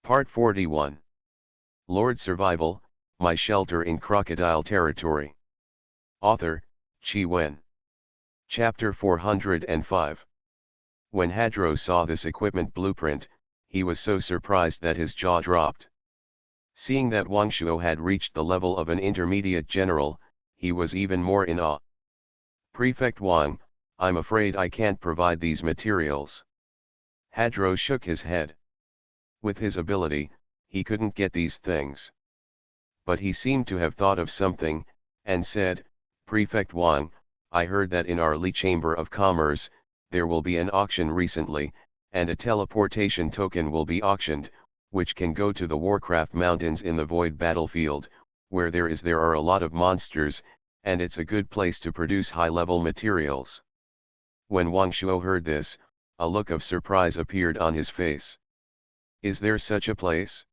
Part 41. Lord Survival, My Shelter in Crocodile Territory. Author, Chi Wen. Chapter 405. When Hadro saw this equipment blueprint, he was so surprised that his jaw dropped. Seeing that Wang Shuo had reached the level of an intermediate general, he was even more in awe. Prefect Wang, I'm afraid I can't provide these materials. Hadro shook his head. With his ability, he couldn't get these things. But he seemed to have thought of something, and said, Prefect Wang, I heard that in our Li Chamber of Commerce, there will be an auction recently, and a teleportation token will be auctioned, which can go to the Warcraft Mountains in the Void Battlefield, where there are a lot of monsters, and it's a good place to produce high-level materials. When Wang Shuo heard this, a look of surprise appeared on his face. Is there such a place?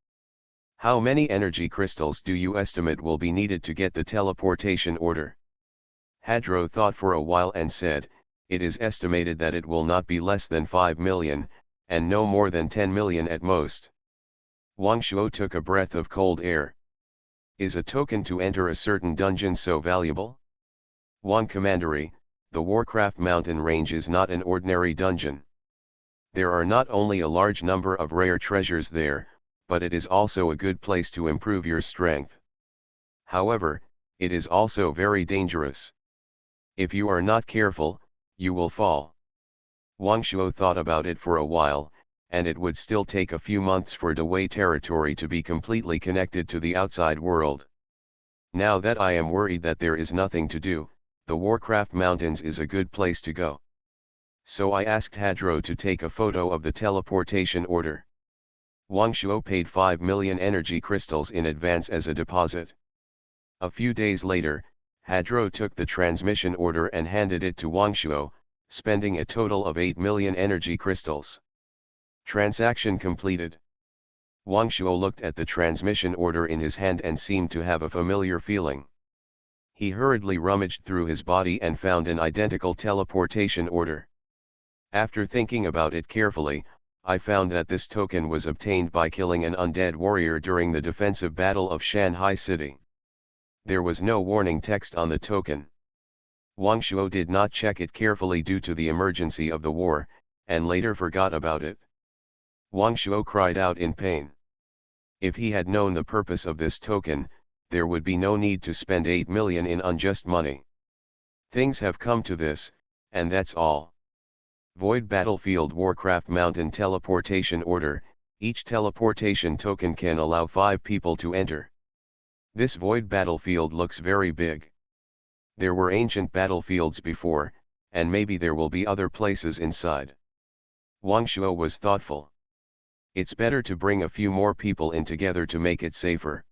How many energy crystals do you estimate will be needed to get the teleportation order? Hadro thought for a while and said, it is estimated that it will not be less than 5 million, and no more than 10 million at most. Wang Shuo took a breath of cold air. Is a token to enter a certain dungeon so valuable? Wang Commandery, the Warcraft Mountain Range is not an ordinary dungeon. There are not only a large number of rare treasures there, but it is also a good place to improve your strength. However, it is also very dangerous. If you are not careful, you will fall. Wang Shuo thought about it for a while, and it would still take a few months for Dawei territory to be completely connected to the outside world. Now that I am worried that there is nothing to do, the Warcraft Mountains is a good place to go. So I asked Hadro to take a photo of the teleportation order. Wang Shuo paid 5 million energy crystals in advance as a deposit. A few days later, Hadro took the transmission order and handed it to Wang Shuo, spending a total of 8 million energy crystals. Transaction completed. Wang Shuo looked at the transmission order in his hand and seemed to have a familiar feeling. He hurriedly rummaged through his body and found an identical teleportation order. After thinking about it carefully, I found that this token was obtained by killing an undead warrior during the defensive battle of Shanghai City. There was no warning text on the token. Wang Shuo did not check it carefully due to the emergency of the war, and later forgot about it. Wang Shuo cried out in pain. If he had known the purpose of this token, there would be no need to spend 8 million in unjust money. Things have come to this, and that's all. Void Battlefield Warcraft Mountain Teleportation Order, each teleportation token can allow 5 people to enter. This Void Battlefield looks very big. There were ancient battlefields before, and maybe there will be other places inside. Wang Shuo was thoughtful. It's better to bring a few more people in together to make it safer.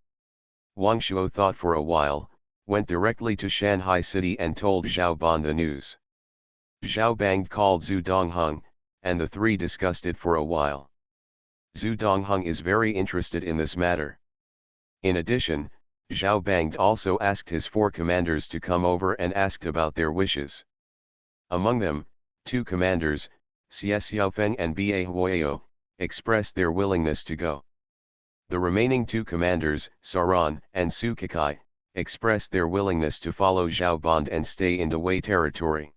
Wang Shuo thought for a while, went directly to Shanghai City and told Zhao Ban the news. Zhao Bang called Zhu Dongheng, and the three discussed it for a while. Zhu Dongheng is very interested in this matter. In addition, Zhao Bang also asked his 4 commanders to come over and asked about their wishes. Among them, 2 commanders, Xie Xiaofeng and Ba Huoyo, expressed their willingness to go. The remaining 2 commanders, Saran and Su Kekai, expressed their willingness to follow Zhao Ban and stay in Dawei territory.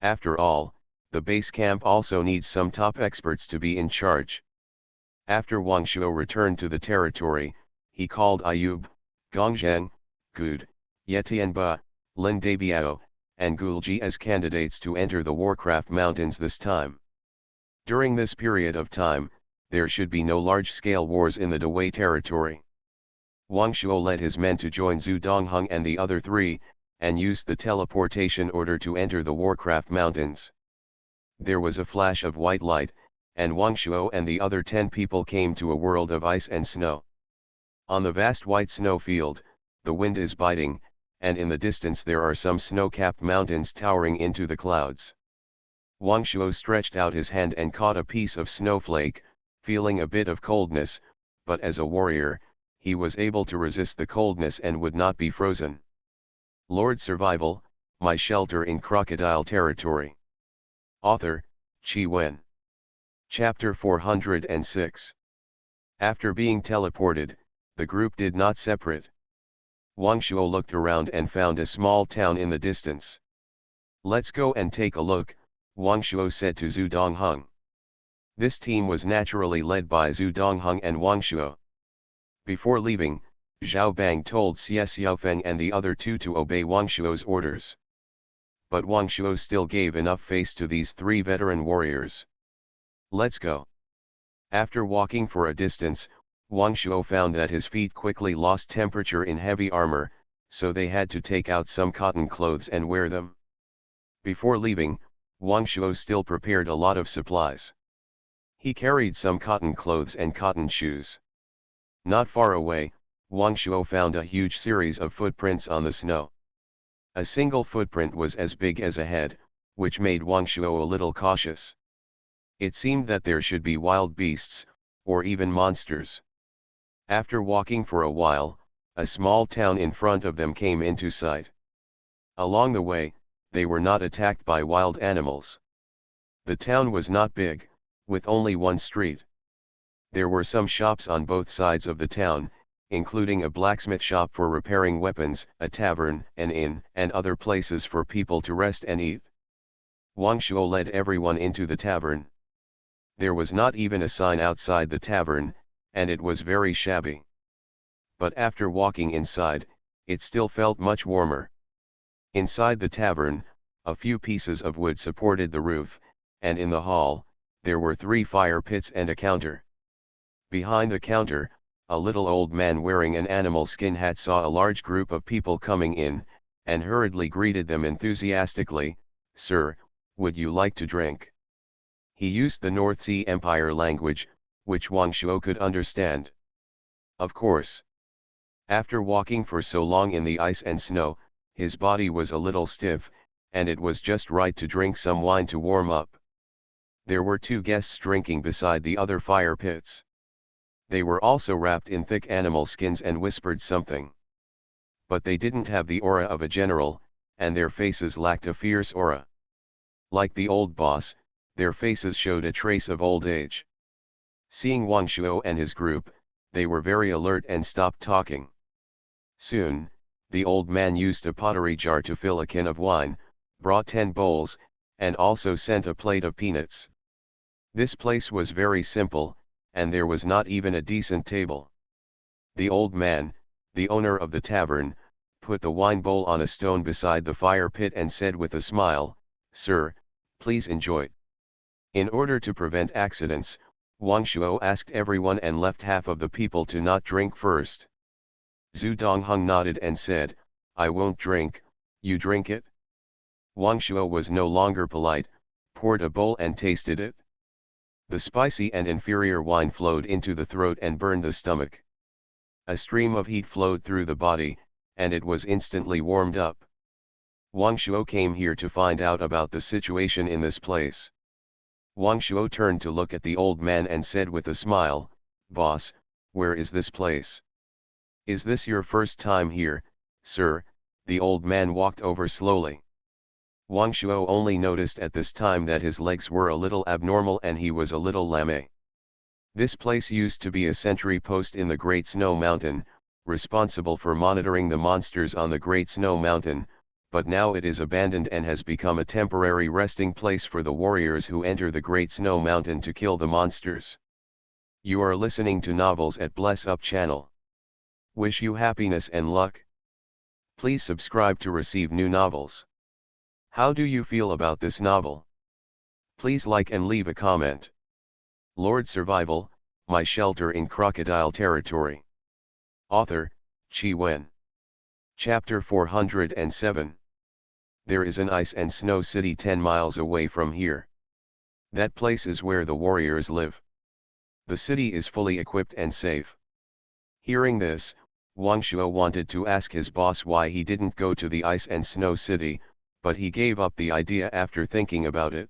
After all, the base camp also needs some top experts to be in charge. After Wang Shuo returned to the territory, he called Ayub, Gongzheng, Gud, Yetianba, Lin Dabiao, and Gulji as candidates to enter the Warcraft Mountains this time. During this period of time, there should be no large-scale wars in the Dawei territory. Wang Shuo led his men to join Zhu Dongheng and the other 3, and used the teleportation order to enter the Warcraft Mountains. There was a flash of white light, and Wang Shuo and the other 10 people came to a world of ice and snow. On the vast white snow field, the wind is biting, and in the distance there are some snow-capped mountains towering into the clouds. Wang Shuo stretched out his hand and caught a piece of snowflake, feeling a bit of coldness, but as a warrior, he was able to resist the coldness and would not be frozen. Lord Survival, My Shelter in Crocodile Territory. Author, Chi Wen. Chapter 406. After being teleported, the group did not separate. Wang Shuo looked around and found a small town in the distance. "Let's go and take a look," Wang Shuo said to Zhu Dongheng. This team was naturally led by Zhu Dongheng and Wang Shuo. Before leaving, Zhao Bang told Xie Xiaofeng and the other two to obey Wang Shuo's orders. But Wang Shuo still gave enough face to these three veteran warriors. "Let's go." After walking for a distance, Wang Shuo found that his feet quickly lost temperature in heavy armor, so they had to take out some cotton clothes and wear them. Before leaving, Wang Shuo still prepared a lot of supplies. He carried some cotton clothes and cotton shoes. Not far away, Wang Shuo found a huge series of footprints on the snow. A single footprint was as big as a head, which made Wang Shuo a little cautious. It seemed that there should be wild beasts, or even monsters. After walking for a while, a small town in front of them came into sight. Along the way, they were not attacked by wild animals. The town was not big, with only one street. There were some shops on both sides of the town, including a blacksmith shop for repairing weapons, a tavern, an inn, and other places for people to rest and eat. Wang Shuo led everyone into the tavern. There was not even a sign outside the tavern, and it was very shabby. But after walking inside, it still felt much warmer. Inside the tavern, a few pieces of wood supported the roof, and in the hall, there were 3 fire pits and a counter. Behind the counter, a little old man wearing an animal skin hat saw a large group of people coming in, and hurriedly greeted them enthusiastically. "Sir, would you like to drink?" He used the North Sea Empire language, which Wang Shuo could understand. Of course. After walking for so long in the ice and snow, his body was a little stiff, and it was just right to drink some wine to warm up. There were 2 guests drinking beside the other fire pits. They were also wrapped in thick animal skins and whispered something. But they didn't have the aura of a general, and their faces lacked a fierce aura. Like the old boss, their faces showed a trace of old age. Seeing Wang Shuo and his group, they were very alert and stopped talking. Soon, the old man used a pottery jar to fill a can of wine, brought 10 bowls, and also sent a plate of peanuts. This place was very simple, and there was not even a decent table. The old man, the owner of the tavern, put the wine bowl on a stone beside the fire pit and said with a smile, "Sir, please enjoy." In order to prevent accidents, Wang Shuo asked everyone and left half of the people to not drink first. Zhu Dongheng nodded and said, "I won't drink, you drink it." Wang Shuo was no longer polite, poured a bowl and tasted it. The spicy and inferior wine flowed into the throat and burned the stomach. A stream of heat flowed through the body, and it was instantly warmed up. Wang Shuo came here to find out about the situation in this place. Wang Shuo turned to look at the old man and said with a smile, "Boss, where is this place?" "Is this your first time here, sir?" The old man walked over slowly. Wang Shuo only noticed at this time that his legs were a little abnormal and he was a little lame. This place used to be a sentry post in the Great Snow Mountain, responsible for monitoring the monsters on the Great Snow Mountain, but now it is abandoned and has become a temporary resting place for the warriors who enter the Great Snow Mountain to kill the monsters. You are listening to Novels at Bless Up channel. Wish you happiness and luck. Please subscribe to receive new novels. How do you feel about this novel? Please like and leave a comment. Lord Survival, My Shelter in Crocodile Territory. Author, Qi Wen. Chapter 407. There is an ice and snow city 10 miles away from here. That place is where the warriors live. The city is fully equipped and safe. Hearing this, Wang Shuo wanted to ask his boss why he didn't go to the ice and snow city, but he gave up the idea after thinking about it.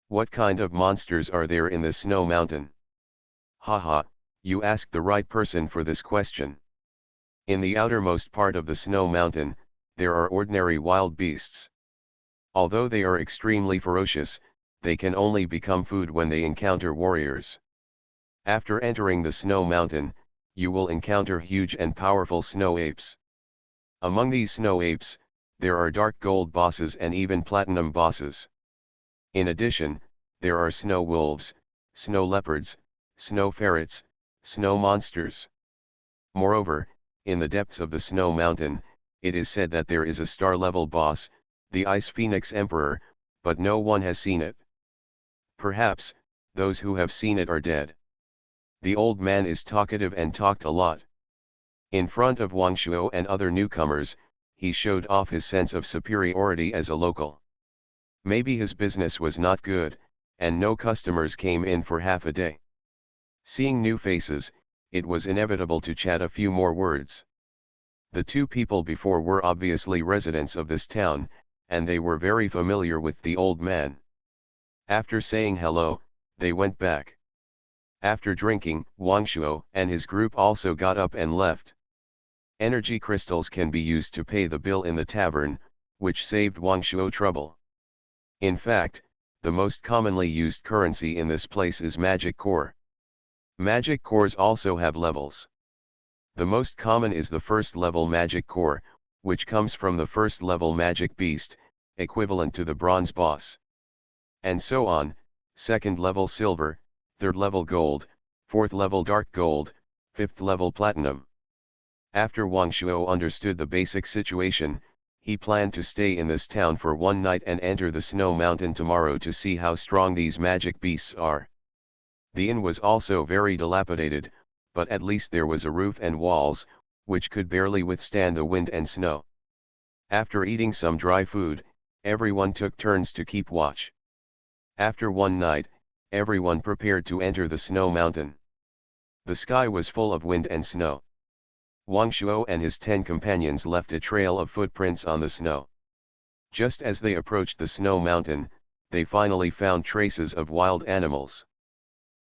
What kind of monsters are there in the snow mountain? Haha, you asked the right person for this question. In the outermost part of the snow mountain, there are ordinary wild beasts. Although they are extremely ferocious, they can only become food when they encounter warriors. After entering the snow mountain, you will encounter huge and powerful snow apes. Among these snow apes, there are dark gold bosses and even platinum bosses. In addition, there are snow wolves, snow leopards, snow ferrets, snow monsters. Moreover, in the depths of the snow mountain, it is said that there is a star-level boss, the Ice Phoenix Emperor, but no one has seen it. Perhaps, those who have seen it are dead. The old man is talkative and talked a lot. In front of Wang Shuo and other newcomers, he showed off his sense of superiority as a local. Maybe his business was not good, and no customers came in for half a day. Seeing new faces, it was inevitable to chat a few more words. The two people before were obviously residents of this town, and they were very familiar with the old man. After saying hello, they went back. After drinking, Wang Shuo and his group also got up and left. Energy crystals can be used to pay the bill in the tavern, which saved Wang Shuo trouble. In fact, the most commonly used currency in this place is magic core. Magic cores also have levels. The most common is the first level magic core, which comes from the first level magic beast, equivalent to the bronze boss. And so on, second level silver, third level gold, fourth level dark gold, fifth level platinum. After Wang Shuo understood the basic situation, he planned to stay in this town for one night and enter the snow mountain tomorrow to see how strong these magic beasts are. The inn was also very dilapidated, but at least there was a roof and walls, which could barely withstand the wind and snow. After eating some dry food, everyone took turns to keep watch. After one night, everyone prepared to enter the snow mountain. The sky was full of wind and snow. Wang Shuo and his 10 companions left a trail of footprints on the snow. Just as they approached the snow mountain, they finally found traces of wild animals.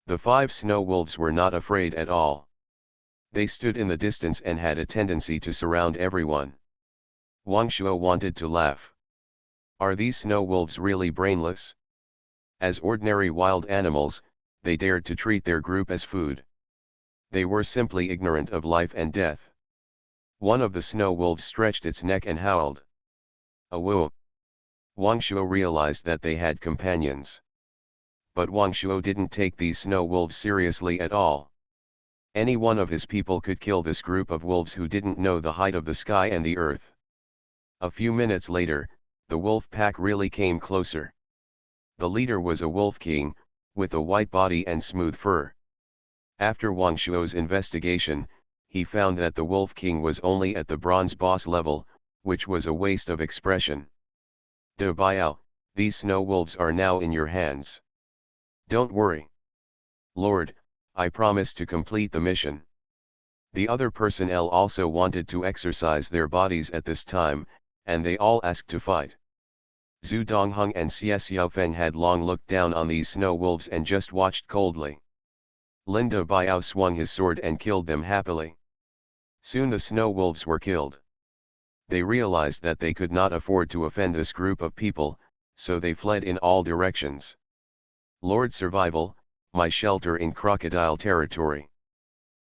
The 5 snow wolves were not afraid at all. They stood in the distance and had a tendency to surround everyone. Wang Shuo wanted to laugh. Are these snow wolves really brainless? As ordinary wild animals, they dared to treat their group as food. They were simply ignorant of life and death. One of the snow wolves stretched its neck and howled. Awoo! Wang Shuo realized that they had companions. But Wang Shuo didn't take these snow wolves seriously at all. Any one of his people could kill this group of wolves who didn't know the height of the sky and the earth. A few minutes later, the wolf pack really came closer. The leader was a wolf king, with a white body and smooth fur. After Wang Shuo's investigation, he found that the wolf king was only at the bronze boss level, which was a waste of expression. De Biao, these snow wolves are now in your hands. Don't worry. Lord, I promise to complete the mission. The other personnel also wanted to exercise their bodies at this time, and they all asked to fight. Zhu Dongheng and Xie Xiaofeng had long looked down on these snow wolves and just watched coldly. Lin De Biao swung his sword and killed them happily. Soon the snow wolves were killed. They realized that they could not afford to offend this group of people, so they fled in all directions. Lord Survival, My Shelter in Crocodile Territory.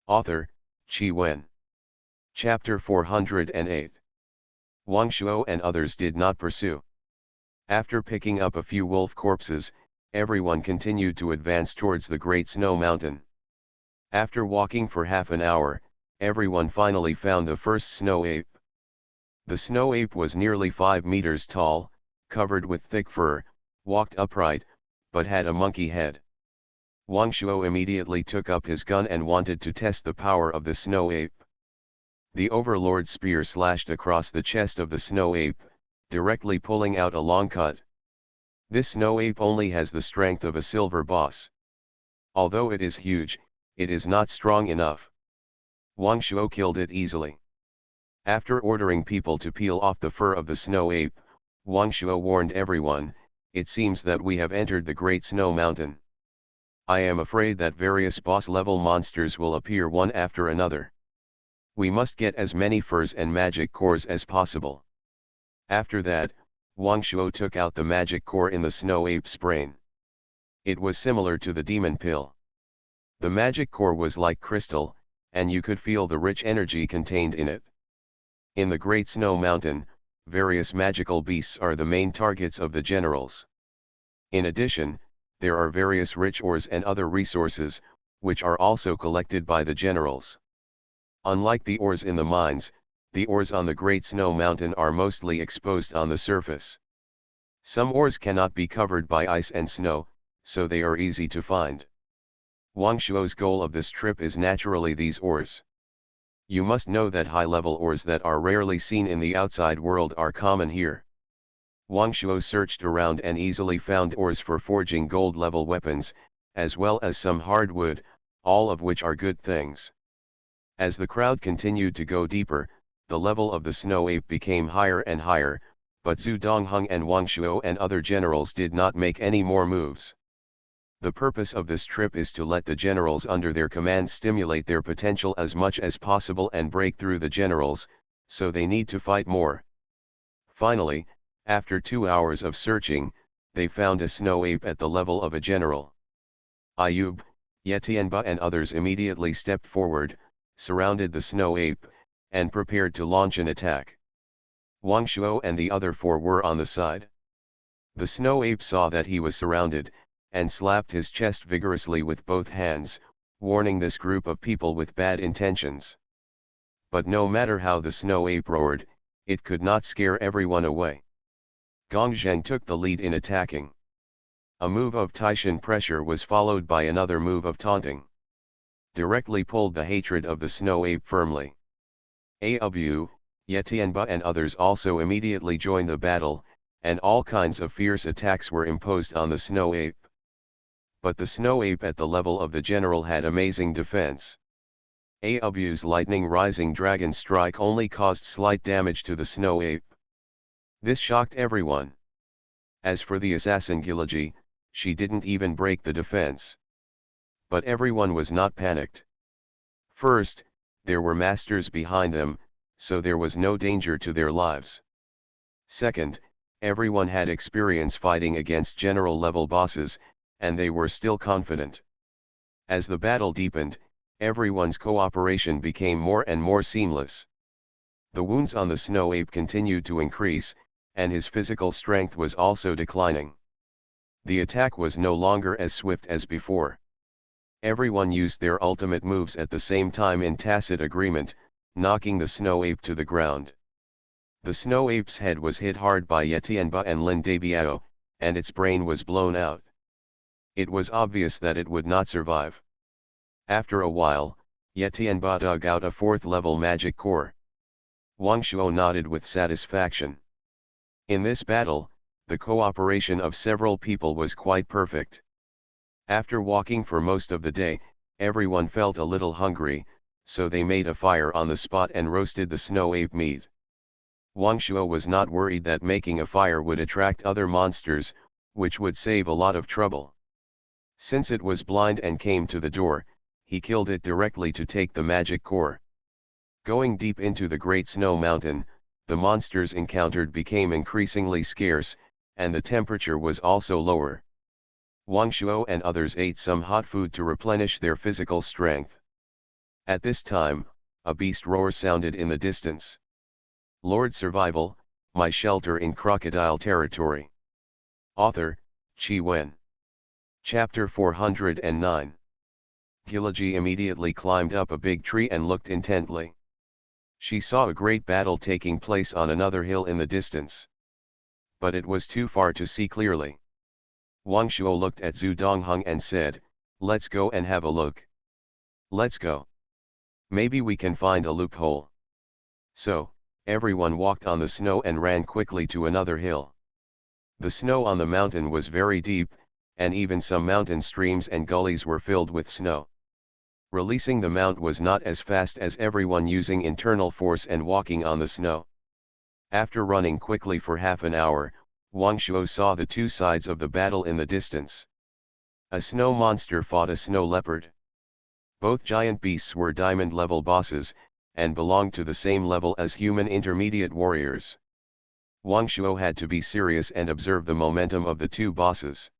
Author, Qi Wen. Chapter 408. Wang Shuo and others did not pursue. After picking up a few wolf corpses, everyone continued to advance towards the Great Snow Mountain. After walking for half an hour, everyone finally found the first snow ape. The snow ape was nearly 5 meters tall, covered with thick fur, walked upright, but had a monkey head. Wang Shuo immediately took up his gun and wanted to test the power of the snow ape. The overlord spear slashed across the chest of the snow ape, directly pulling out a long cut. This snow ape only has the strength of a silver boss. Although it is huge, it is not strong enough. Wang Shuo killed it easily. After ordering people to peel off the fur of the snow ape, Wang Shuo warned everyone, it seems that we have entered the Great Snow Mountain. I am afraid that various boss-level monsters will appear one after another. We must get as many furs and magic cores as possible. After that, Wang Shuo took out the magic core in the snow ape's brain. It was similar to the demon pill. The magic core was like crystal, and you could feel the rich energy contained in it. In the Great Snow Mountain, various magical beasts are the main targets of the generals. In addition, there are various rich ores and other resources, which are also collected by the generals. Unlike the ores in the mines, the ores on the Great Snow Mountain are mostly exposed on the surface. Some ores cannot be covered by ice and snow, so they are easy to find. Wang Shuo's goal of this trip is naturally these ores. You must know that high-level ores that are rarely seen in the outside world are common here. Wang Shuo searched around and easily found ores for forging gold-level weapons, as well as some hardwood, all of which are good things. As the crowd continued to go deeper, the level of the snow ape became higher and higher, but Zhu Dongheng and Wang Shuo and other generals did not make any more moves. The purpose of this trip is to let the generals under their command stimulate their potential as much as possible and break through the generals, so they need to fight more. Finally, after 2 hours of searching, they found a snow ape at the level of a general. Ayub, Yetianba and others immediately stepped forward, surrounded the snow ape, and prepared to launch an attack. Wang Shuo and the other 4 were on the side. The snow ape saw that he was surrounded, and slapped his chest vigorously with both hands, warning this group of people with bad intentions. But no matter how the snow ape roared, it could not scare everyone away. Gong Zheng took the lead in attacking. A move of Taishan pressure was followed by another move of taunting. Directly pulled the hatred of the snow ape firmly. Abu, Yetianba and others also immediately joined the battle, and all kinds of fierce attacks were imposed on the snow ape. But the snow ape at the level of the general had amazing defense. Abu's lightning rising dragon strike only caused slight damage to the snow ape. This shocked everyone. As for the assassin Giliji, she didn't even break the defense. But everyone was not panicked. First, there were masters behind them, so there was no danger to their lives. Second, everyone had experience fighting against general-level bosses, and they were still confident. As the battle deepened, everyone's cooperation became more and more seamless. The wounds on the snow ape continued to increase, and his physical strength was also declining. The attack was no longer as swift as before. Everyone used their ultimate moves at the same time in tacit agreement, knocking the snow ape to the ground. The snow ape's head was hit hard by Yetianba and Lin Dabiao, and its brain was blown out. It was obvious that it would not survive. After a while, Yetianba dug out a 4th-level magic core. Wang Shuo nodded with satisfaction. In this battle, the cooperation of several people was quite perfect. After walking for most of the day, everyone felt a little hungry, so they made a fire on the spot and roasted the snow ape meat. Wang Shuo was not worried that making a fire would attract other monsters, which would save a lot of trouble. Since it was blind and came to the door, he killed it directly to take the magic core. Going deep into the Great Snow Mountain, the monsters encountered became increasingly scarce, and the temperature was also lower. Wang Shuo and others ate some hot food to replenish their physical strength. At this time, a beast roar sounded in the distance. Lord Survival, My Shelter in Crocodile Territory. Author, Qi Wen. Chapter 409. Giliji immediately climbed up a big tree and looked intently. She saw a great battle taking place on another hill in the distance. But it was too far to see clearly. Wang Shuo looked at Zhu Dongheng and said, "Let's go and have a look." "Let's go. Maybe we can find a loophole." So, everyone walked on the snow and ran quickly to another hill. The snow on the mountain was very deep, and even some mountain streams and gullies were filled with snow. Releasing the mount was not as fast as everyone using internal force and walking on the snow. After running quickly for half an hour, Wang Shuo saw the 2 sides of the battle in the distance. A snow monster fought a snow leopard. Both giant beasts were diamond-level bosses, and belonged to the same level as human intermediate warriors. Wang Shuo had to be serious and observe the momentum of the 2 bosses.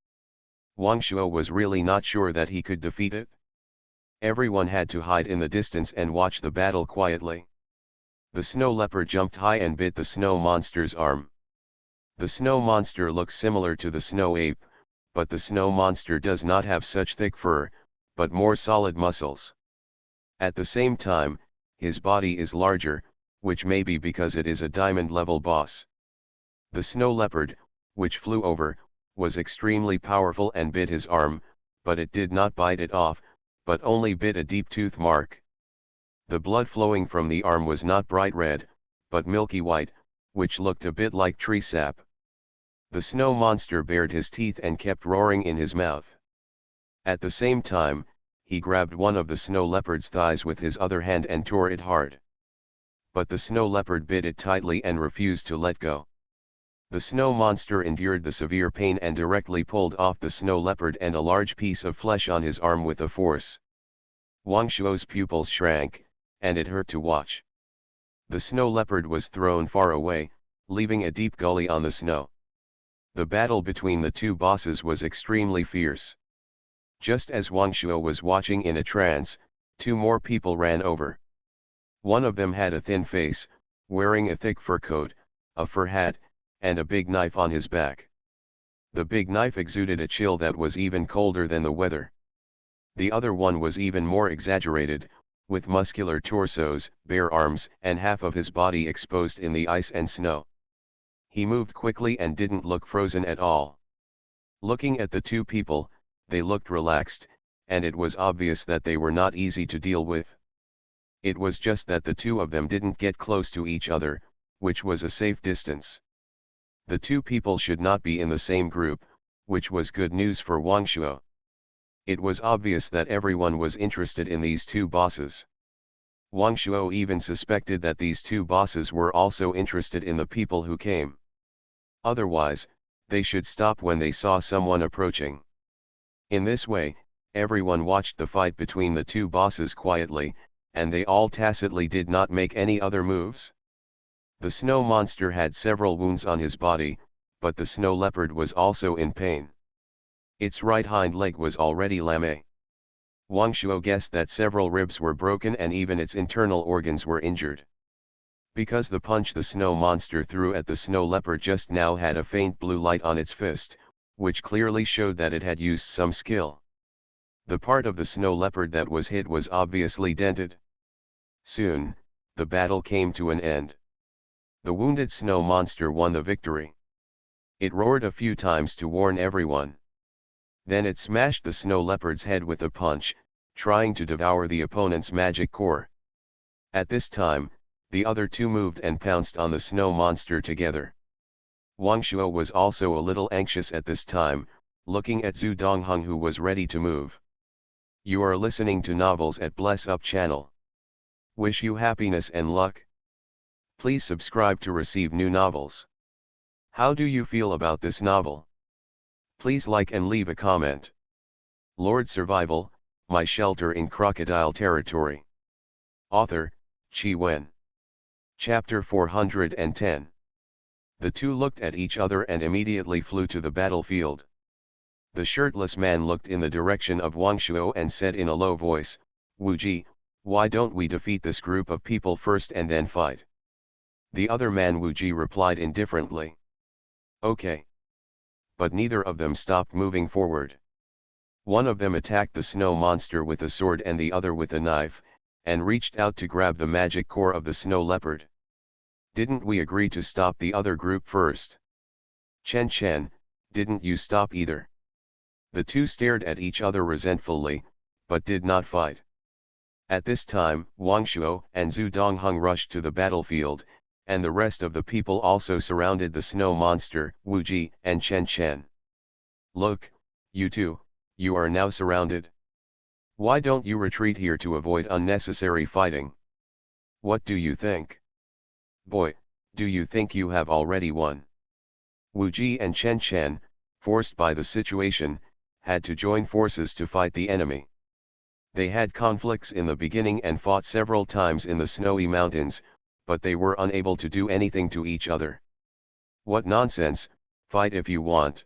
Wang Shuo was really not sure that he could defeat it. Everyone had to hide in the distance and watch the battle quietly. The snow leopard jumped high and bit the snow monster's arm. The snow monster looks similar to the snow ape, but the snow monster does not have such thick fur, but more solid muscles. At the same time, his body is larger, which may be because it is a diamond-level boss. The snow leopard, which flew over, was extremely powerful and bit his arm, but it did not bite it off, but only bit a deep tooth mark. The blood flowing from the arm was not bright red, but milky white, which looked a bit like tree sap. The snow monster bared his teeth and kept roaring in his mouth. At the same time, he grabbed one of the snow leopard's thighs with his other hand and tore it hard. But the snow leopard bit it tightly and refused to let go. The snow monster endured the severe pain and directly pulled off the snow leopard and a large piece of flesh on his arm with a force. Wang Shuo's pupils shrank, and it hurt to watch. The snow leopard was thrown far away, leaving a deep gully on the snow. The battle between the two bosses was extremely fierce. Just as Wang Shuo was watching in a trance, two more people ran over. One of them had a thin face, wearing a thick fur coat, a fur hat, and a big knife on his back. The big knife exuded a chill that was even colder than the weather. The other one was even more exaggerated, with muscular torsos, bare arms, and half of his body exposed in the ice and snow. He moved quickly and didn't look frozen at all. Looking at the two people, they looked relaxed, and it was obvious that they were not easy to deal with. It was just that the two of them didn't get close to each other, which was a safe distance. The two people should not be in the same group, which was good news for Wang Shuo. It was obvious that everyone was interested in these two bosses. Wang Shuo even suspected that these two bosses were also interested in the people who came. Otherwise, they should stop when they saw someone approaching. In this way, everyone watched the fight between the two bosses quietly, and they all tacitly did not make any other moves. The snow monster had several wounds on his body, but the snow leopard was also in pain. Its right hind leg was already lame. Wang Shuo guessed that several ribs were broken and even its internal organs were injured. Because the punch the snow monster threw at the snow leopard just now had a faint blue light on its fist, which clearly showed that it had used some skill. The part of the snow leopard that was hit was obviously dented. Soon, the battle came to an end. The wounded snow monster won the victory. It roared a few times to warn everyone. Then it smashed the snow leopard's head with a punch, trying to devour the opponent's magic core. At this time, the other two moved and pounced on the snow monster together. Wang Shuo was also a little anxious at this time, looking at Zhu Dongheng who was ready to move. You are listening to Novels at Bless Up channel. Wish you happiness and luck. Please subscribe to receive new novels. How do you feel about this novel? Please like and leave a comment. Lord Survival, My Shelter in Crocodile Territory. Author, Qi Wen. Chapter 410. The two looked at each other and immediately flew to the battlefield. The shirtless man looked in the direction of Wang Shuo and said in a low voice, Wu Ji, why don't we defeat this group of people first and then fight? The other man Wu Ji replied indifferently. Okay. But neither of them stopped moving forward. One of them attacked the snow monster with a sword and the other with a knife, and reached out to grab the magic core of the snow leopard. Didn't we agree to stop the other group first? Chen, didn't you stop either? The two stared at each other resentfully, but did not fight. At this time, Wang Shuo and Zhu Dongheng rushed to the battlefield, and the rest of the people also surrounded the snow monster, Wu Ji and Chen. Look, you two, you are now surrounded. Why don't you retreat here to avoid unnecessary fighting? What do you think? Boy, do you think you have already won? Wu Ji and Chen, forced by the situation, had to join forces to fight the enemy. They had conflicts in the beginning and fought several times in the snowy mountains, but they were unable to do anything to each other. What nonsense, fight if you want.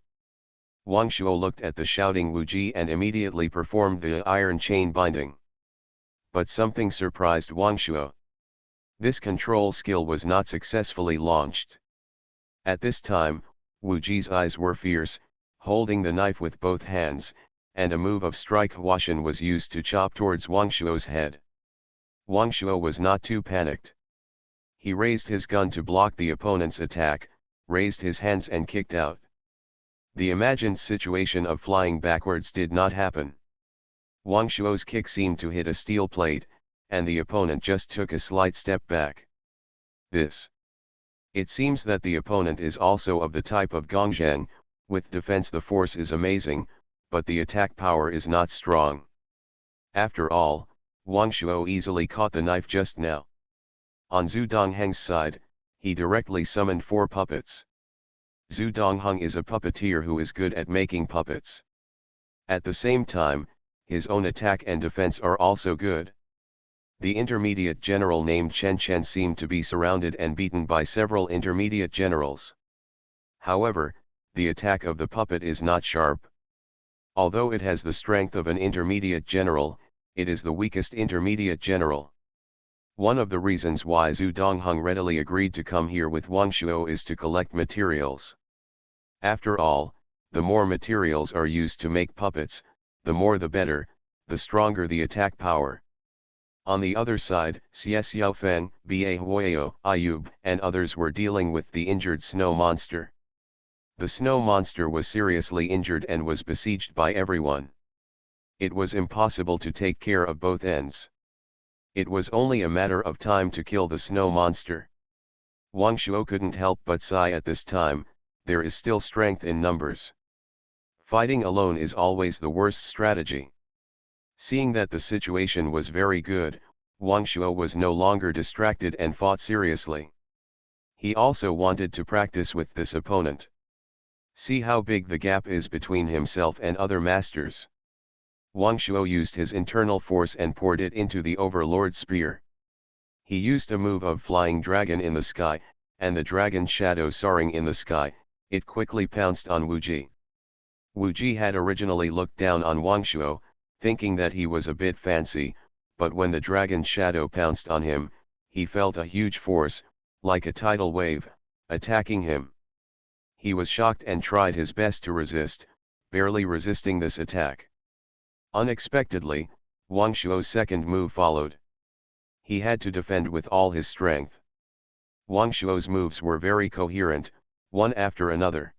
Wang Shuo looked at the shouting Wu Ji and immediately performed the iron chain binding. But something surprised Wang Shuo. This control skill was not successfully launched. At this time, Wu Ji's eyes were fierce, holding the knife with both hands, and a move of strike Huashan was used to chop towards Wang Shuo's head. Wang Shuo was not too panicked. He raised his gun to block the opponent's attack, raised his hands and kicked out. The imagined situation of flying backwards did not happen. Wang Shuo's kick seemed to hit a steel plate, and the opponent just took a slight step back. It seems that the opponent is also of the type of Gongzheng. With defense the force is amazing, but the attack power is not strong. After all, Wang Shuo easily caught the knife just now. On Zhu Dongheng's side, he directly summoned 4 puppets. Zhu Dongheng is a puppeteer who is good at making puppets. At the same time, his own attack and defense are also good. The intermediate general named Chen Chen seemed to be surrounded and beaten by several intermediate generals. However, the attack of the puppet is not sharp. Although it has the strength of an intermediate general, it is the weakest intermediate general. One of the reasons why Zhu Dongheng readily agreed to come here with Wang Shuo is to collect materials. After all, the more materials are used to make puppets, the more the better, the stronger the attack power. On the other side, Xie Xiaofeng, Ba Huayo, Ayub, and others were dealing with the injured snow monster. The snow monster was seriously injured and was besieged by everyone. It was impossible to take care of both ends. It was only a matter of time to kill the snow monster. Wang Shuo couldn't help but sigh at this time. There is still strength in numbers. Fighting alone is always the worst strategy. Seeing that the situation was very good, Wang Shuo was no longer distracted and fought seriously. He also wanted to practice with this opponent. See how big the gap is between himself and other masters. Wang Shuo used his internal force and poured it into the Overlord's spear. He used a move of flying dragon in the sky, and the dragon's shadow soaring in the sky, it quickly pounced on Wu Ji. Wu Ji had originally looked down on Wang Shuo, thinking that he was a bit fancy, but when the dragon's shadow pounced on him, he felt a huge force, like a tidal wave, attacking him. He was shocked and tried his best to resist, barely resisting this attack. Unexpectedly, Wang Shuo's second move followed. He had to defend with all his strength. Wang Shuo's moves were very coherent, one after another.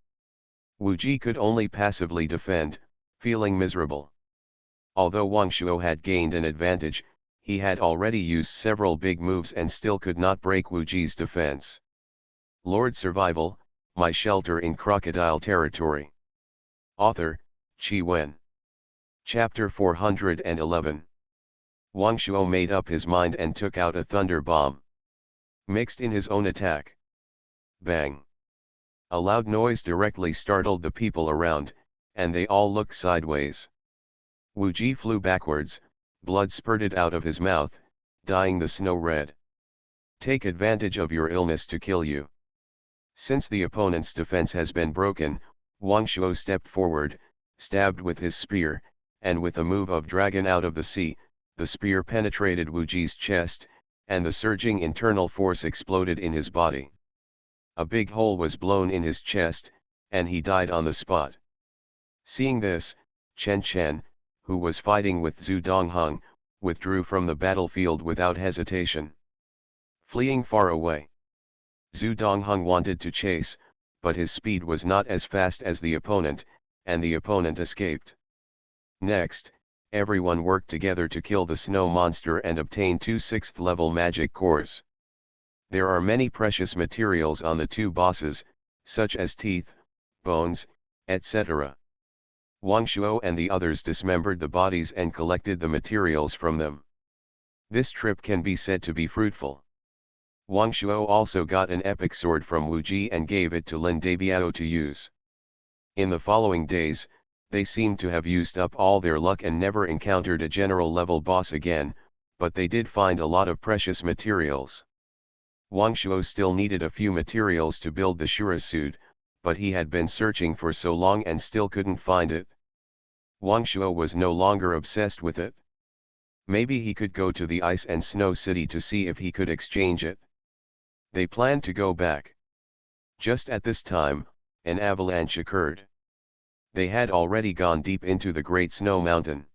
Wu Ji could only passively defend, feeling miserable. Although Wang Shuo had gained an advantage, he had already used several big moves and still could not break Wu Ji's defense. Lord Survival, My Shelter in Crocodile Territory. Author, Qi Wen. Chapter 411. Wang Shuo made up his mind and took out a thunder bomb. Mixed in his own attack. Bang! A loud noise directly startled the people around, and they all looked sideways. Wu Ji flew backwards, blood spurted out of his mouth, dyeing the snow red. Take advantage of your illness to kill you. Since the opponent's defense has been broken, Wang Shuo stepped forward, stabbed with his spear, and with a move of dragon out of the sea, the spear penetrated Wu Ji's chest, and the surging internal force exploded in his body. A big hole was blown in his chest, and he died on the spot. Seeing this, Chen Chen, who was fighting with Zhu Dongheng, withdrew from the battlefield without hesitation, fleeing far away. Zhu Dongheng wanted to chase, but his speed was not as fast as the opponent, and the opponent escaped. Next, everyone worked together to kill the snow monster and obtain 2 6th-level magic cores. There are many precious materials on the 2 bosses, such as teeth, bones, etc. Wang Shuo and the others dismembered the bodies and collected the materials from them. This trip can be said to be fruitful. Wang Shuo also got an epic sword from Wu Ji and gave it to Lin Dabiao to use. In the following days, they seemed to have used up all their luck and never encountered a general-level boss again, but they did find a lot of precious materials. Wang Shuo still needed a few materials to build the Shura suit, but he had been searching for so long and still couldn't find it. Wang Shuo was no longer obsessed with it. Maybe he could go to the ice and snow city to see if he could exchange it. They planned to go back. Just at this time, an avalanche occurred. They had already gone deep into the Great Snow Mountain.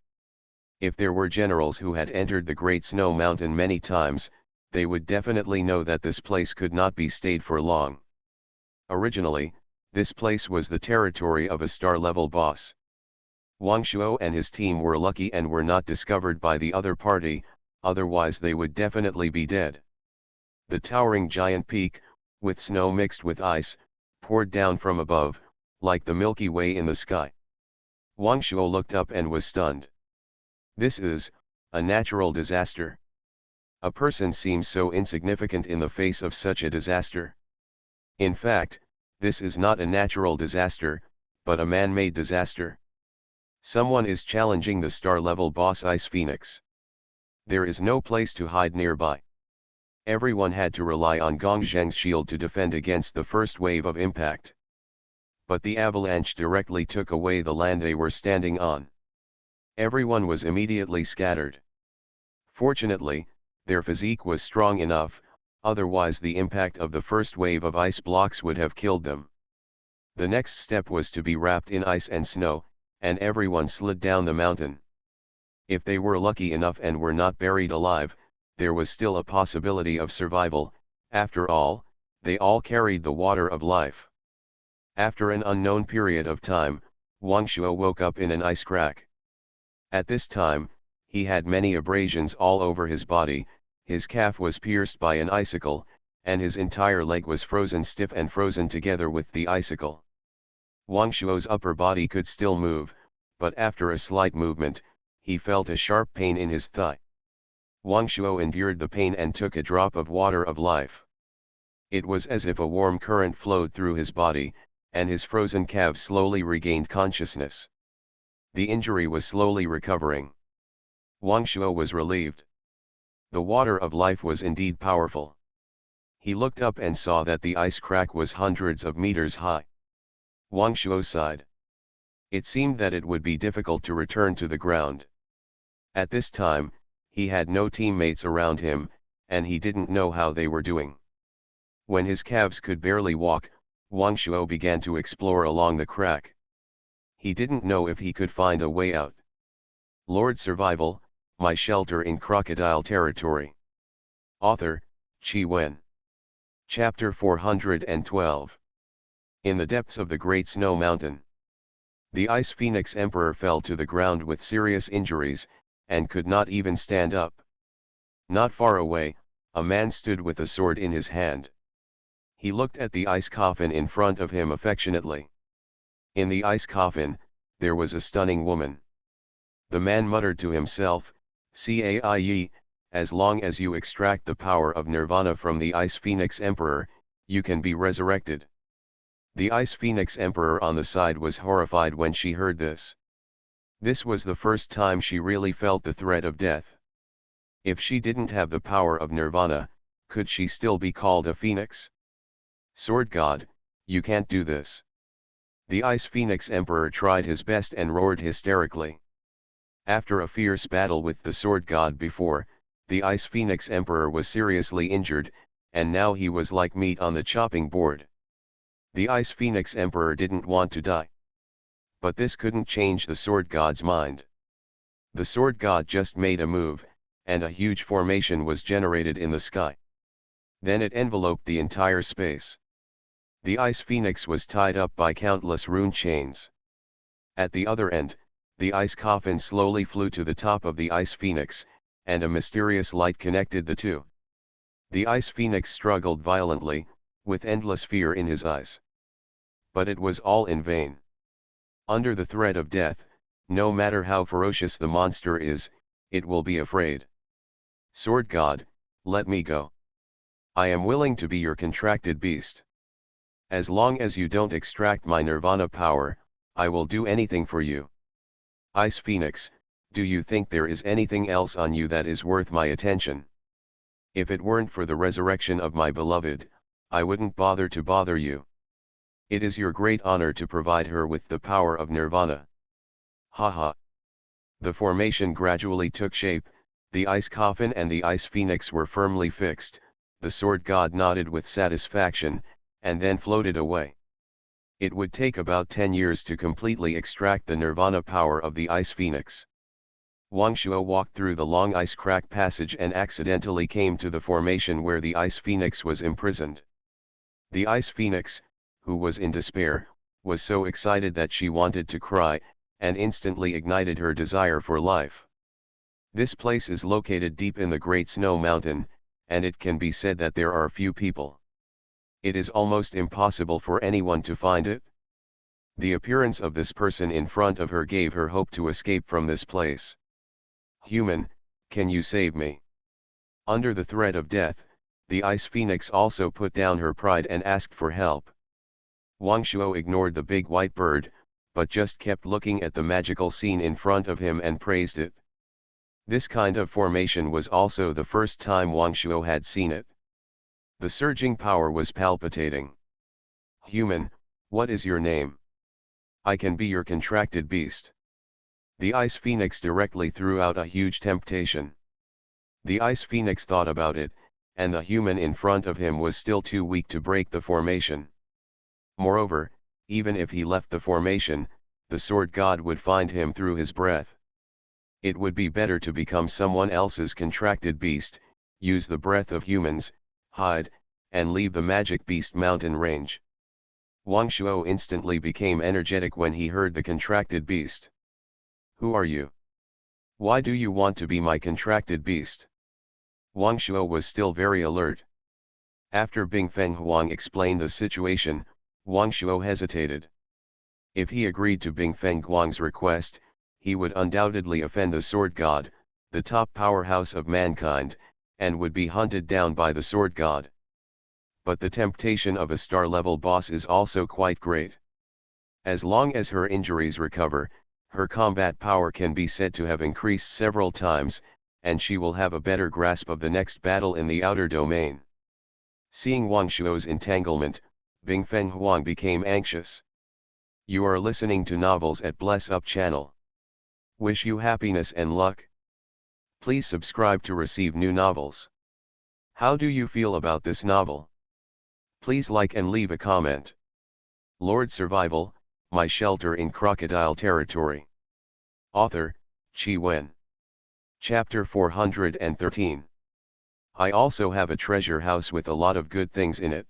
If there were generals who had entered the Great Snow Mountain many times, they would definitely know that this place could not be stayed for long. Originally, this place was the territory of a star-level boss. Wang Shuo and his team were lucky and were not discovered by the other party, otherwise they would definitely be dead. The towering giant peak, with snow mixed with ice, poured down from above, like the Milky Way in the sky. Wang Shuo looked up and was stunned. This is a natural disaster. A person seems so insignificant in the face of such a disaster. In fact, this is not a natural disaster, but a man-made disaster. Someone is challenging the star-level boss Ice Phoenix. There is no place to hide nearby. Everyone had to rely on Gong Zheng's shield to defend against the first wave of impact. But the avalanche directly took away the land they were standing on. Everyone was immediately scattered. Fortunately, their physique was strong enough, otherwise the impact of the first wave of ice blocks would have killed them. The next step was to be wrapped in ice and snow, and everyone slid down the mountain. If they were lucky enough and were not buried alive, there was still a possibility of survival. After all, they all carried the water of life. After an unknown period of time, Wang Shuo woke up in an ice crack. At this time, he had many abrasions all over his body, his calf was pierced by an icicle, and his entire leg was frozen stiff and frozen together with the icicle. Wang Shuo's upper body could still move, but after a slight movement, he felt a sharp pain in his thigh. Wang Shuo endured the pain and took a drop of water of life. It was as if a warm current flowed through his body, and his frozen calves slowly regained consciousness. The injury was slowly recovering. Wang Shuo was relieved. The water of life was indeed powerful. He looked up and saw that the ice crack was hundreds of meters high. Wang Shuo sighed. It seemed that it would be difficult to return to the ground. At this time, he had no teammates around him, and he didn't know how they were doing. When his calves could barely walk, Wang Shuo began to explore along the crack. He didn't know if he could find a way out. Lord Survival, My Shelter in Crocodile Territory. Author, Qi Wen. Chapter 412. In the depths of the Great Snow Mountain. The Ice Phoenix Emperor fell to the ground with serious injuries, and could not even stand up. Not far away, a man stood with a sword in his hand. He looked at the ice coffin in front of him affectionately. In the ice coffin, there was a stunning woman. The man muttered to himself, "Cai, as long as you extract the power of Nirvana from the Ice Phoenix Emperor, you can be resurrected." The Ice Phoenix Emperor on the side was horrified when she heard this. This was the first time she really felt the threat of death. If she didn't have the power of Nirvana, could she still be called a phoenix? Sword God, you can't do this. The Ice Phoenix Emperor tried his best and roared hysterically. After a fierce battle with the Sword God before, the Ice Phoenix Emperor was seriously injured, and now he was like meat on the chopping board. The Ice Phoenix Emperor didn't want to die. But this couldn't change the Sword God's mind. The Sword God just made a move, and a huge formation was generated in the sky. Then it enveloped the entire space. The Ice Phoenix was tied up by countless rune chains. At the other end, the ice coffin slowly flew to the top of the Ice Phoenix, and a mysterious light connected the two. The Ice Phoenix struggled violently, with endless fear in his eyes. But it was all in vain. Under the threat of death, no matter how ferocious the monster is, it will be afraid. Sword God, let me go. I am willing to be your contracted beast. As long as you don't extract my Nirvana power, I will do anything for you. Ice Phoenix, do you think there is anything else on you that is worth my attention? If it weren't for the resurrection of my beloved, I wouldn't bother to bother you. It is your great honor to provide her with the power of Nirvana. Ha ha. The formation gradually took shape, The ice coffin and the ice phoenix were firmly fixed. The sword god nodded with satisfaction, and then floated away. It would take about 10 years to completely extract the nirvana power of the ice phoenix. Wang Shuo walked through the long ice crack passage and accidentally came to the formation where the ice phoenix was imprisoned. The ice phoenix, who was in despair, was so excited that she wanted to cry, and instantly ignited her desire for life. This place is located deep in the Great Snow Mountain, and it can be said that there are few people. It is almost impossible for anyone to find it. The appearance of this person in front of her gave her hope to escape from this place. Human, can you save me? Under the threat of death, the ice phoenix also put down her pride and asked for help. Wang Shuo ignored the big white bird, but just kept looking at the magical scene in front of him and praised it. This kind of formation was also the first time Wang Shuo had seen it. The surging power was palpitating. Human, what is your name? I can be your contracted beast. The ice phoenix directly threw out a huge temptation. The ice phoenix thought about it, and the human in front of him was still too weak to break the formation. Moreover, even if he left the formation, the sword god would find him through his breath. It would be better to become someone else's contracted beast, use the breath of humans, hide, and leave the magic beast mountain range. Wang Shuo instantly became energetic when he heard the contracted beast. Who are you? Why do you want to be my contracted beast? Wang Shuo was still very alert. After Bingfeng Huang explained the situation, Wang Shuo hesitated. If he agreed to Bingfeng Huang's request, he would undoubtedly offend the sword god, the top powerhouse of mankind, and would be hunted down by the sword god. But the temptation of a star-level boss is also quite great. As long as her injuries recover, her combat power can be said to have increased several times, and she will have a better grasp of the next battle in the outer domain. Seeing Wang Shuo's entanglement, Bingfeng Huang became anxious. You are listening to novels at Bless Up channel. Wish you happiness and luck. Please subscribe to receive new novels. How do you feel about this novel? Please like and leave a comment. Lord Survival, My Shelter in Crocodile Territory. Author, Qi Wen. Chapter 413. I also have a treasure house with a lot of good things in it.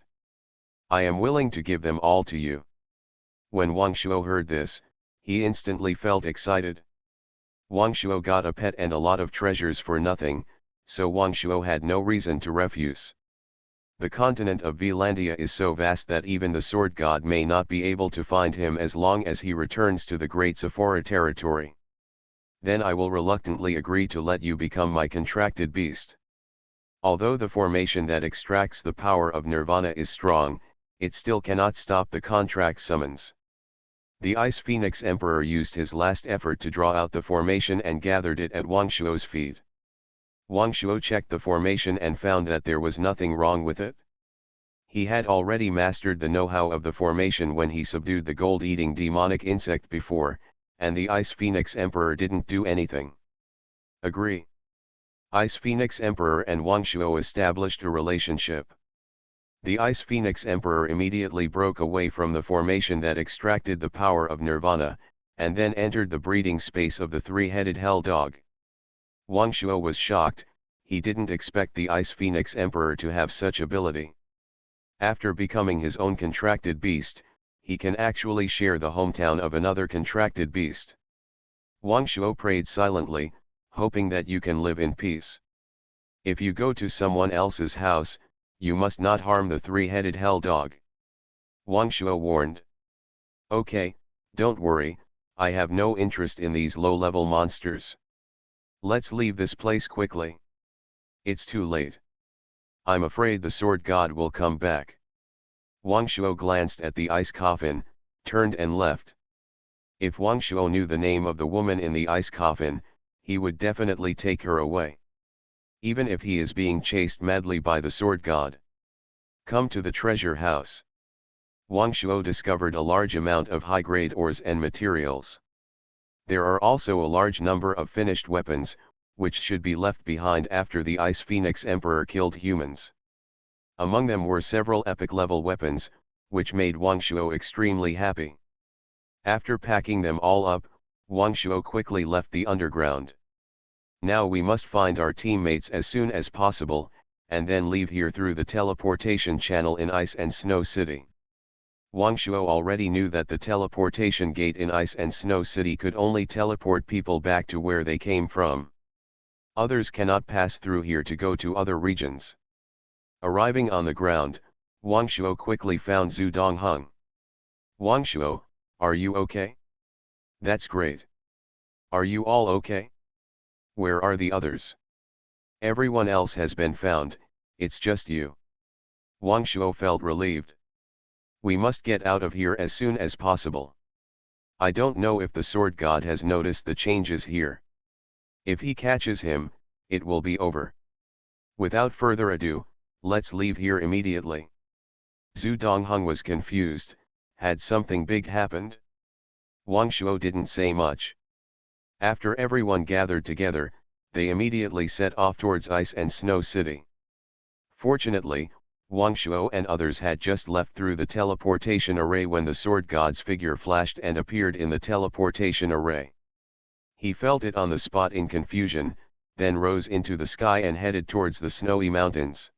I am willing to give them all to you. When Wang Shuo heard this, he instantly felt excited. Wang Shuo got a pet and a lot of treasures for nothing, so Wang Shuo had no reason to refuse. The continent of Vlandia is so vast that even the sword god may not be able to find him as long as he returns to the Great Sephora territory. Then I will reluctantly agree to let you become my contracted beast. Although the formation that extracts the power of nirvana is strong, it still cannot stop the contract summons. The Ice Phoenix Emperor used his last effort to draw out the formation and gathered it at Wang Shuo's feet. Wang Shuo checked the formation and found that there was nothing wrong with it. He had already mastered the know-how of the formation when he subdued the gold-eating demonic insect before, and the Ice Phoenix Emperor didn't do anything. Agree. Ice Phoenix Emperor and Wang Shuo established a relationship. The Ice Phoenix Emperor immediately broke away from the formation that extracted the power of nirvana, and then entered the breeding space of the three-headed hell dog. Wang Shuo was shocked, he didn't expect the Ice Phoenix Emperor to have such ability. After becoming his own contracted beast, he can actually share the hometown of another contracted beast. Wang Shuo prayed silently, hoping that you can live in peace. If you go to someone else's house, you must not harm the three-headed hell dog. Wang Shuo warned. Okay, don't worry, I have no interest in these low-level monsters. Let's leave this place quickly. It's too late. I'm afraid the sword god will come back. Wang Shuo glanced at the ice coffin, turned and left. If Wang Shuo knew the name of the woman in the ice coffin, he would definitely take her away. Even if he is being chased madly by the sword god. Come to the treasure house. Wang Shuo discovered a large amount of high-grade ores and materials. There are also a large number of finished weapons, which should be left behind after the Ice Phoenix Emperor killed humans. Among them were several epic-level weapons, which made Wang Shuo extremely happy. After packing them all up, Wang Shuo quickly left the underground. Now we must find our teammates as soon as possible, and then leave here through the teleportation channel in Ice and Snow City. Wang Shuo already knew that the teleportation gate in Ice and Snow City could only teleport people back to where they came from. Others cannot pass through here to go to other regions. Arriving on the ground, Wang Shuo quickly found Zhu Dongheng. Wang Shuo, are you okay? That's great. Are you all okay? Where are the others? Everyone else has been found, it's just you. Wang Shuo felt relieved. We must get out of here as soon as possible. I don't know if the sword god has noticed the changes here. If he catches him, it will be over. Without further ado, let's leave here immediately. Zhu Dongheng was confused. Had something big happened? Wang Shuo didn't say much. After everyone gathered together, they immediately set off towards Ice and Snow City. Fortunately, Wang Shuo and others had just left through the teleportation array when the sword god's figure flashed and appeared in the teleportation array. He felt it on the spot in confusion, then rose into the sky and headed towards the snowy mountains.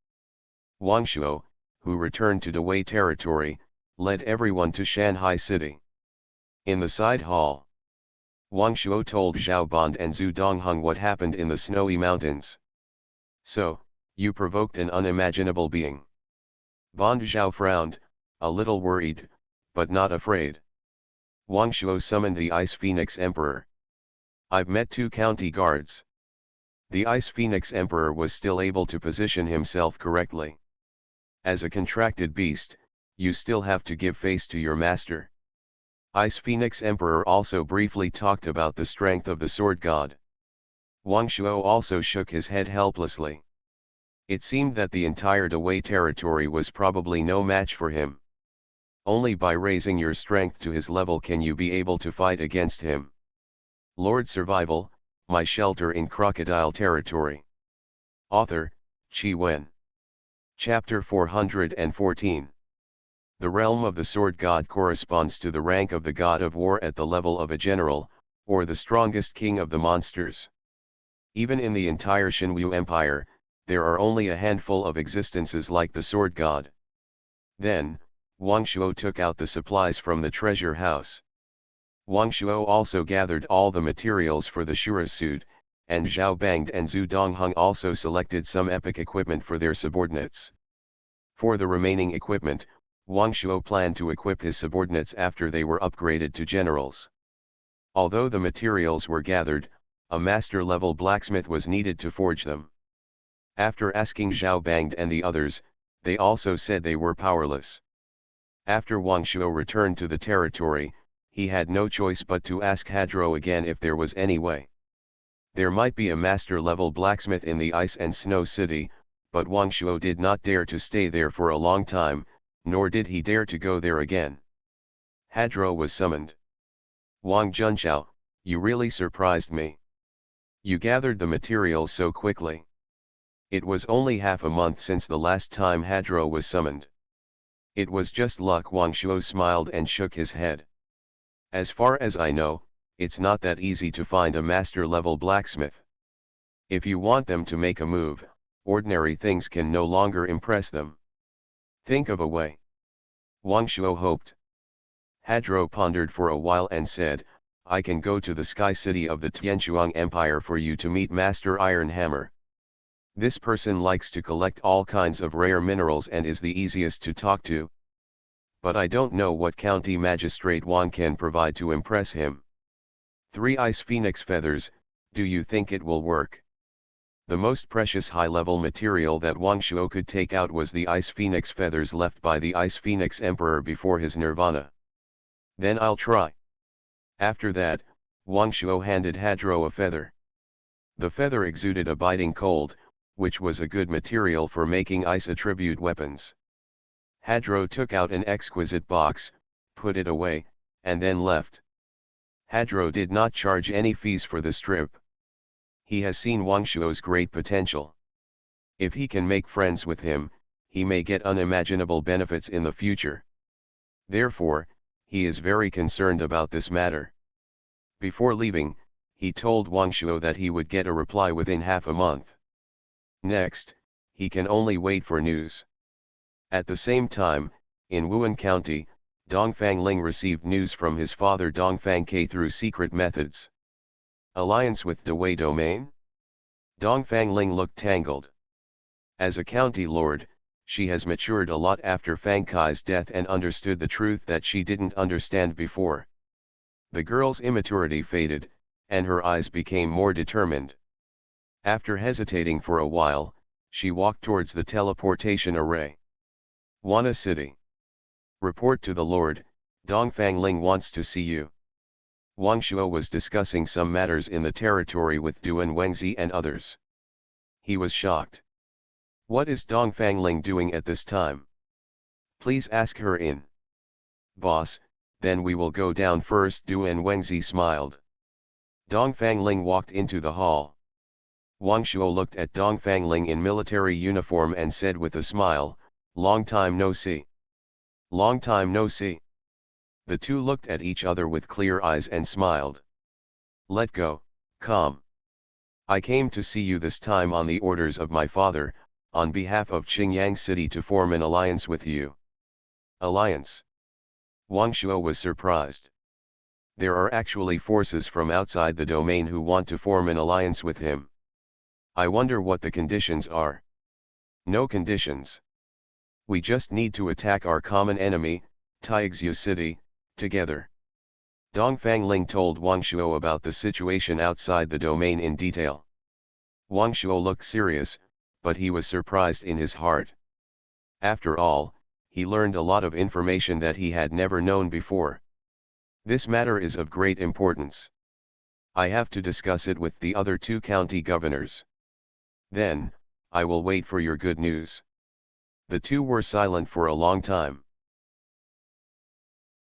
Wang Shuo, who returned to Dawei territory, led everyone to Shanghai City. In the side hall, Wang Shuo told Zhao Bond and Zhu Dongheng what happened in the snowy mountains. So, you provoked an unimaginable being. Bond Zhao frowned, a little worried, but not afraid. Wang Shuo summoned the Ice Phoenix Emperor. I've met 2 county guards. The Ice Phoenix Emperor was still able to position himself correctly. As a contracted beast, you still have to give face to your master. Ice Phoenix Emperor also briefly talked about the strength of the sword god. Wang Shuo also shook his head helplessly. It seemed that the entire Dawei territory was probably no match for him. Only by raising your strength to his level can you be able to fight against him. Lord Survival, My Shelter in Crocodile Territory. Author, Qi Wen. Chapter 414. The realm of the sword god corresponds to the rank of the god of war at the level of a general, or the strongest king of the monsters. Even in the entire Shenwu Empire, there are only a handful of existences like the sword god. Then, Wang Shuo took out the supplies from the treasure house. Wang Shuo also gathered all the materials for the Shura suit, and Zhao Bangde and Zhu Dongheng also selected some epic equipment for their subordinates. For the remaining equipment, Wang Shuo planned to equip his subordinates after they were upgraded to generals. Although the materials were gathered, a master-level blacksmith was needed to forge them. After asking Zhao Bangde and the others, they also said they were powerless. After Wang Shuo returned to the territory, he had no choice but to ask Hadro again if there was any way. There might be a master-level blacksmith in the Ice and Snow City, but Wang Shuo did not dare to stay there for a long time, nor did he dare to go there again. Hadro was summoned. Wang Junqiao, you really surprised me. You gathered the materials so quickly. It was only half a month since the last time Hadro was summoned. It was just luck. Wang Shuo smiled and shook his head. As far as I know, it's not that easy to find a master-level blacksmith. If you want them to make a move, ordinary things can no longer impress them. Think of a way. Wang Shuo hoped. Hadro pondered for a while and said, I can go to the Sky City of the Tianchuang Empire for you to meet Master Iron Hammer. This person likes to collect all kinds of rare minerals and is the easiest to talk to. But I don't know what county magistrate Wang can provide to impress him. 3 ice phoenix feathers, do you think it will work? The most precious high-level material that Wang Shuo could take out was the ice phoenix feathers left by the Ice Phoenix Emperor before his nirvana. Then I'll try. After that, Wang Shuo handed Hadro a feather. The feather exuded a biting cold, which was a good material for making ice attribute weapons. Hadro took out an exquisite box, put it away, and then left. Hadro did not charge any fees for this trip. He has seen Wang Shuo's great potential. If he can make friends with him, he may get unimaginable benefits in the future. Therefore, he is very concerned about this matter. Before leaving, he told Wang Shuo that he would get a reply within half a month. Next, he can only wait for news. At the same time, in Wuhan County, Dongfang Ling received news from his father Dongfang Ke through secret methods. Alliance with Dewei Domain? Dongfang Ling looked tangled. As a county lord, she has matured a lot after Fang Kai's death and understood the truth that she didn't understand before. The girl's immaturity faded, and her eyes became more determined. After hesitating for a while, she walked towards the teleportation array. Wana City. Report to the Lord, Dongfang Ling wants to see you. Wang Shuo was discussing some matters in the territory with Duan Wengzi and others. He was shocked. What is Dongfang Ling doing at this time? Please ask her in. Boss, then we will go down first. Duan Wengzi smiled. Dongfang Ling walked into the hall. Wang Shuo looked at Dongfang Ling in military uniform and said with a smile, "Long time no see." Long time no see. The two looked at each other with clear eyes and smiled. Let go, calm. I came to see you this time on the orders of my father, on behalf of Qingyang City to form an alliance with you. Alliance? Wang Shuo was surprised. There are actually forces from outside the domain who want to form an alliance with him. I wonder what the conditions are. No conditions. We just need to attack our common enemy, Taixu City, together. Dongfang Ling told Wang Shuo about the situation outside the domain in detail. Wang Shuo looked serious, but he was surprised in his heart. After all, he learned a lot of information that he had never known before. This matter is of great importance. I have to discuss it with the other two county governors. Then, I will wait for your good news. The two were silent for a long time.